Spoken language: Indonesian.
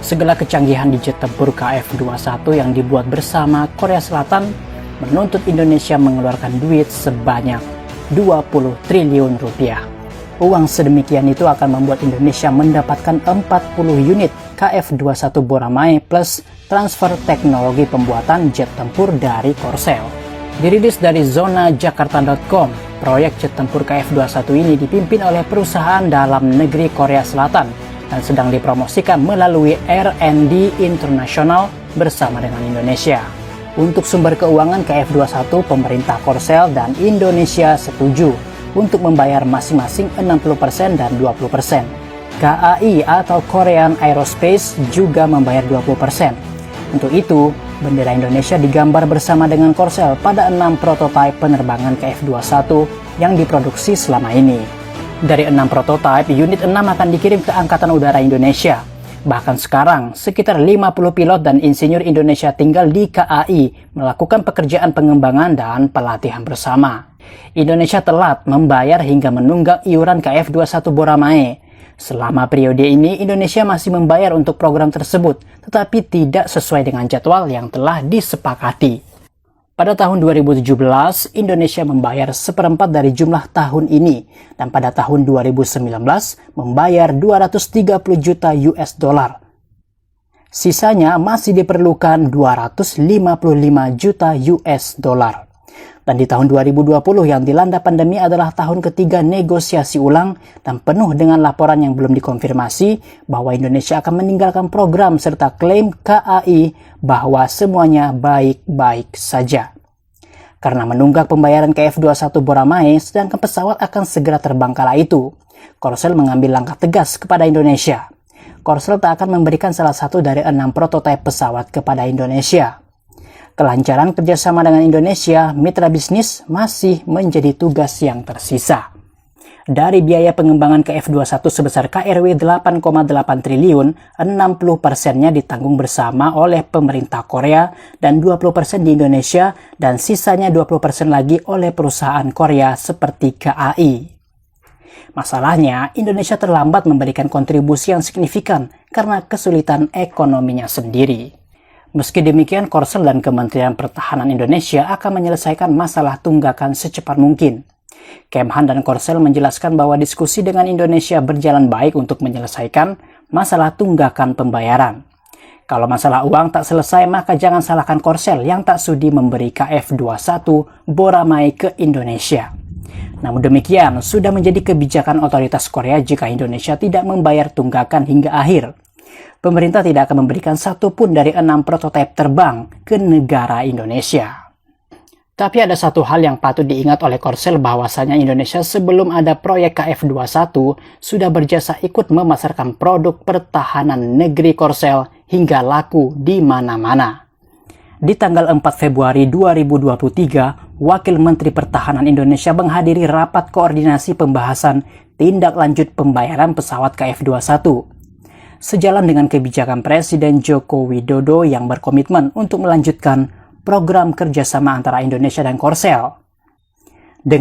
Segala kecanggihan di jet tempur KF-21 yang dibuat bersama Korea Selatan menuntut Indonesia mengeluarkan duit sebanyak 20 triliun rupiah. Uang sedemikian itu akan membuat Indonesia mendapatkan 40 unit KF-21 Boramae plus transfer teknologi pembuatan jet tempur dari Korsel. Dirilis dari zonajakarta.com, proyek jet tempur KF-21 ini dipimpin oleh perusahaan dalam negeri Korea Selatan dan sedang dipromosikan melalui R&D International bersama dengan Indonesia. Untuk sumber keuangan KF-21, pemerintah Korsel dan Indonesia setuju untuk membayar masing-masing 60% dan 20%. KAI atau Korean Aerospace juga membayar 20%. Untuk itu, bendera Indonesia digambar bersama dengan Korsel pada 6 prototipe penerbangan KF-21 yang diproduksi selama ini. Dari 6 prototipe, unit 6 akan dikirim ke Angkatan Udara Indonesia. Bahkan sekarang, sekitar 50 pilot dan insinyur Indonesia tinggal di KAI melakukan pekerjaan pengembangan dan pelatihan bersama. Indonesia telat membayar hingga menunggak iuran KF-21 Boramae. Selama periode ini, Indonesia masih membayar untuk program tersebut, tetapi tidak sesuai dengan jadwal yang telah disepakati. Pada tahun 2017, Indonesia membayar seperempat dari jumlah tahun ini, dan pada tahun 2019 membayar 230 juta US dollar. Sisanya masih diperlukan 255 juta US dollar. Dan di tahun 2020 yang dilanda pandemi adalah tahun ketiga negosiasi ulang dan penuh dengan laporan yang belum dikonfirmasi bahwa Indonesia akan meninggalkan program serta klaim KAI bahwa semuanya baik-baik saja. Karena menunggak pembayaran KF-21 Boramae sedangkan pesawat akan segera terbang kala itu, Korsel mengambil langkah tegas kepada Indonesia. Korsel tak akan memberikan salah satu dari 6 prototipe pesawat kepada Indonesia. Kelancaran kerjasama dengan Indonesia, mitra bisnis masih menjadi tugas yang tersisa. Dari biaya pengembangan KF-21 sebesar KRW 8,8 triliun, 60%-nya ditanggung bersama oleh pemerintah Korea dan 20% di Indonesia dan sisanya 20% lagi oleh perusahaan Korea seperti KAI. Masalahnya, Indonesia terlambat memberikan kontribusi yang signifikan karena kesulitan ekonominya sendiri. Meski demikian, Korsel dan Kementerian Pertahanan Indonesia akan menyelesaikan masalah tunggakan secepat mungkin. Kemhan dan Korsel menjelaskan bahwa diskusi dengan Indonesia berjalan baik untuk menyelesaikan masalah tunggakan pembayaran. Kalau masalah uang tak selesai, maka jangan salahkan Korsel yang tak sudi memberi KF-21 Boramae ke Indonesia. Namun demikian, sudah menjadi kebijakan otoritas Korea jika Indonesia tidak membayar tunggakan hingga akhir. Pemerintah tidak akan memberikan satu pun dari 6 prototipe terbang ke negara Indonesia. Tapi ada satu hal yang patut diingat oleh Korsel bahwasanya Indonesia sebelum ada proyek KF-21 sudah berjasa ikut memasarkan produk pertahanan negeri Korsel hingga laku di mana-mana. Di tanggal 4 Februari 2023, Wakil Menteri Pertahanan Indonesia menghadiri rapat koordinasi pembahasan tindak lanjut pembayaran pesawat KF-21. Sejalan dengan kebijakan Presiden Joko Widodo yang berkomitmen untuk melanjutkan program kerjasama antara Indonesia dan Korsel. Dengan